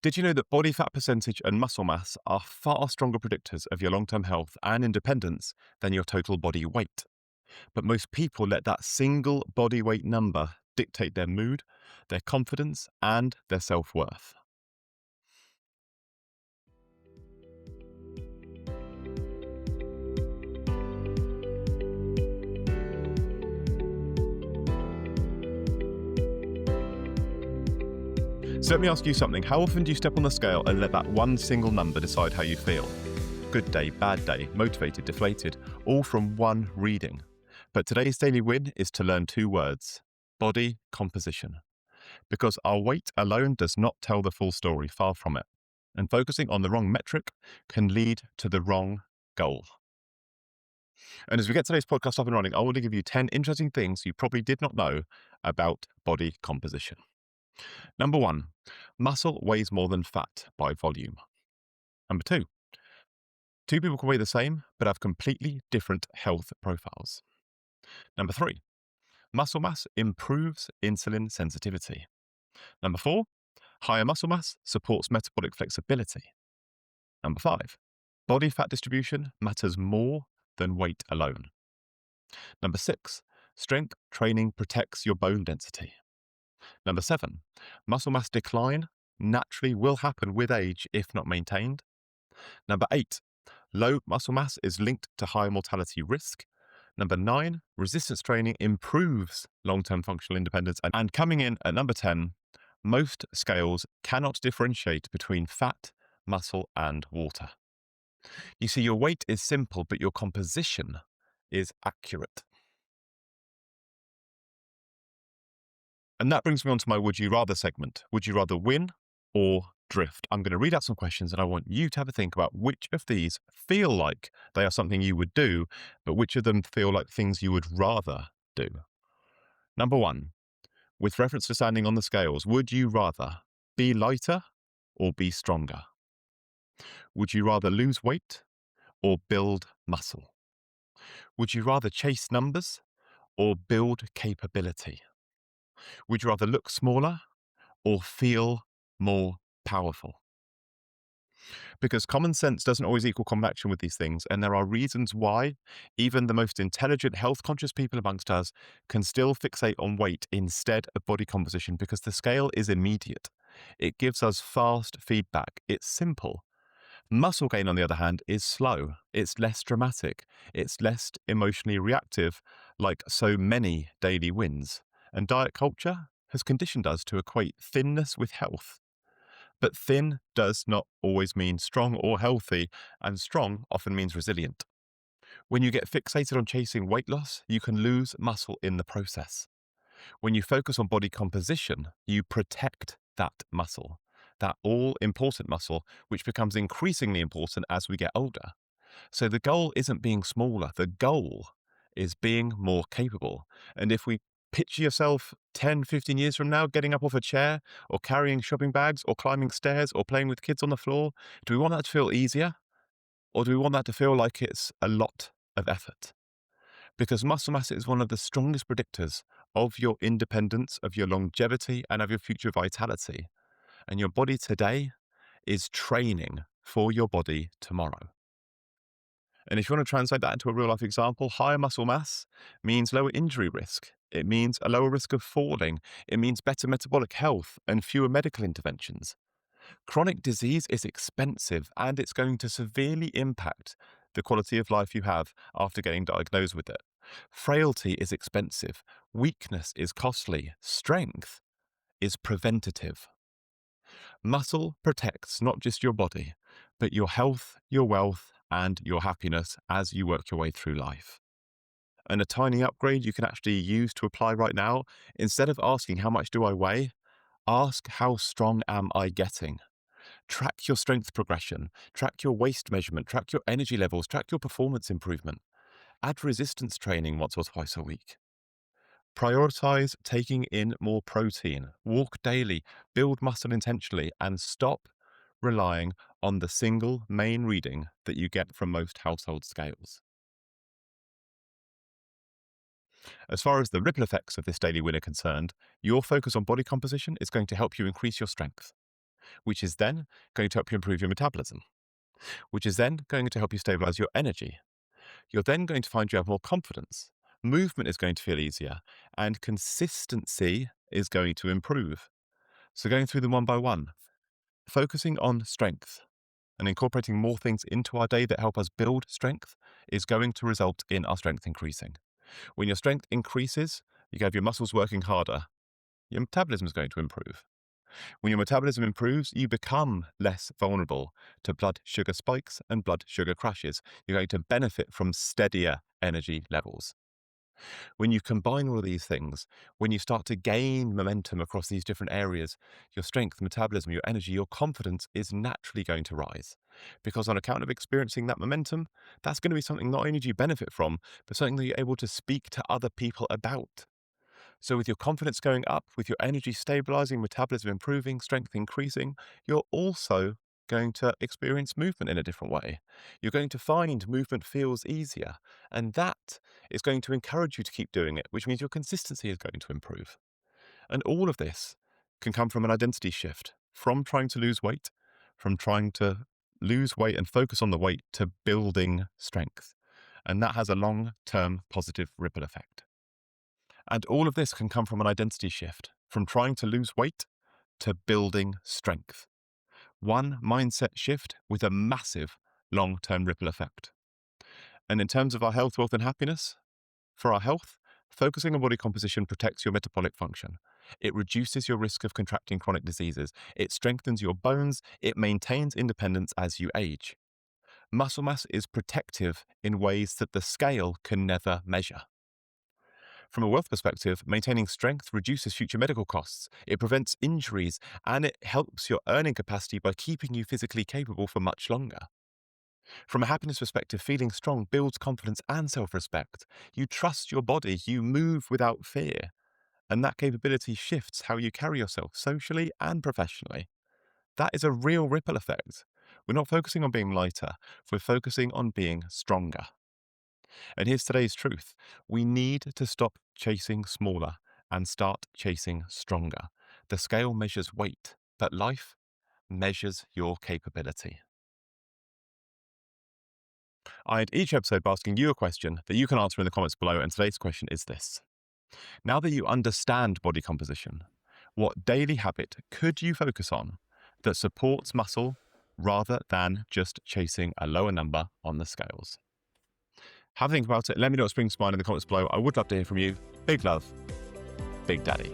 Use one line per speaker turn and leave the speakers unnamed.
Did you know that body fat percentage and muscle mass are far stronger predictors of your long term health and independence than your total body weight? But most people let that single body weight number dictate their mood, their confidence, and their self worth. So let me ask you something. How often do you step on the scale and let that one single number decide how you feel? Good day, bad day, motivated, deflated, all from one reading. But today's daily win is to learn two words: body composition. Because our weight alone does not tell the full story, far from it. And focusing on the wrong metric can lead to the wrong goal. And as we get today's podcast up and running, I want to give you 10 interesting things you probably did not know about body composition. Number one, muscle weighs more than fat by volume. Number two people can weigh the same but have completely different health profiles. Number three, muscle mass improves insulin sensitivity. Number four, higher muscle mass supports metabolic flexibility. Number five, body fat distribution matters more than weight alone. Number six, strength training protects your bone density. Number seven, muscle mass decline naturally will happen with age if not maintained. Number eight, low muscle mass is linked to higher mortality risk. Number nine, resistance training improves long-term functional independence. And coming in at number 10, most scales cannot differentiate between fat, muscle, and water. You see, your weight is simple, but your composition is accurate. And that brings me on to my would you rather segment. Would you rather win or drift? I'm going to read out some questions and I want you to have a think about which of these feel like they are something you would do, but which of them feel like things you would rather do. Number one, with reference to standing on the scales, would you rather be lighter or be stronger? Would you rather lose weight or build muscle? Would you rather chase numbers or build capability? Would you rather look smaller or feel more powerful? Because common sense doesn't always equal common action with these things, and there are reasons why even the most intelligent, health-conscious people amongst us can still fixate on weight instead of body composition, because the scale is immediate. It gives us fast feedback. It's simple. Muscle gain, on the other hand, is slow. It's less dramatic. It's less emotionally reactive, like so many daily wins. And diet culture has conditioned us to equate thinness with health. But thin does not always mean strong or healthy, and strong often means resilient. When you get fixated on chasing weight loss, you can lose muscle in the process. When you focus on body composition, you protect that muscle, that all-important muscle, which becomes increasingly important as we get older. So the goal isn't being smaller, the goal is being more capable. And if we picture yourself 10, 15 years from now getting up off a chair or carrying shopping bags or climbing stairs or playing with kids on the floor, do we want that to feel easier? Or do we want that to feel like it's a lot of effort? Because muscle mass is one of the strongest predictors of your independence, of your longevity, and of your future vitality. And your body today is training for your body tomorrow. And if you want to translate that into a real life example, higher muscle mass means lower injury risk. It means a lower risk of falling. It means better metabolic health and fewer medical interventions. Chronic disease is expensive and it's going to severely impact the quality of life you have after getting diagnosed with it. Frailty is expensive. Weakness is costly. Strength is preventative. Muscle protects not just your body, but your health, your wealth, and your happiness as you work your way through life. And a tiny upgrade you can actually use to apply right now, instead of asking how much do I weigh, ask how strong am I getting? Track your strength progression, track your waist measurement, track your energy levels, track your performance improvement. Add resistance training once or twice a week. Prioritize taking in more protein, walk daily, build muscle intentionally, and stop relying on the single main reading that you get from most household scales. As far as the ripple effects of this daily win are concerned, your focus on body composition is going to help you increase your strength. which is then going to help you improve your metabolism, which is then going to help you stabilize your energy. You're then going to find you have more confidence. Movement is going to feel easier, and consistency is going to improve. So, going through them one by one, focusing on strength and incorporating more things into our day that help us build strength is going to result in our strength increasing. When your strength increases, you have your muscles working harder. Your metabolism is going to improve. When your metabolism improves, you become less vulnerable to blood sugar spikes and blood sugar crashes. You're going to benefit from steadier energy levels. When you combine all of these things, when you start to gain momentum across these different areas, your strength, metabolism, your energy, your confidence is naturally going to rise. Because on account of experiencing that momentum, that's going to be something not only do you benefit from, but something that you're able to speak to other people about. So, with your confidence going up, with your energy stabilizing, metabolism improving, strength increasing, you're also going to experience movement in a different way. You're going to find movement feels easier, and that is going to encourage you to keep doing it, which means your consistency is going to improve. And all of this can come from an identity shift from trying to lose weight, from trying to lose weight and focus on the weight to building strength. And that has a long term positive ripple effect. And all of this can come from an identity shift, from trying to lose weight to building strength. One mindset shift with a massive long-term ripple effect. And in terms of our health, wealth, and happiness, for our health, focusing on body composition protects your metabolic function. It reduces your risk of contracting chronic diseases. It strengthens your bones. It maintains independence as you age. Muscle mass is protective in ways that the scale can never measure. From a wealth perspective, maintaining strength reduces future medical costs, it prevents injuries, and it helps your earning capacity by keeping you physically capable for much longer. From a happiness perspective, feeling strong builds confidence and self-respect. You trust your body, you move without fear, and that capability shifts how you carry yourself socially and professionally. That is a real ripple effect. We're not focusing on being lighter, we're focusing on being stronger. And here's today's truth. We need to stop chasing smaller and start chasing stronger. The scale measures weight, but life measures your capability. I end each episode by asking you a question that you can answer in the comments below, and today's question is this. Now that you understand body composition, what daily habit could you focus on that supports muscle rather than just chasing a lower number on the scales? Have a think about it. Let me know what springs to mind in the comments below. I would love to hear from you. Big love, Big Daddy.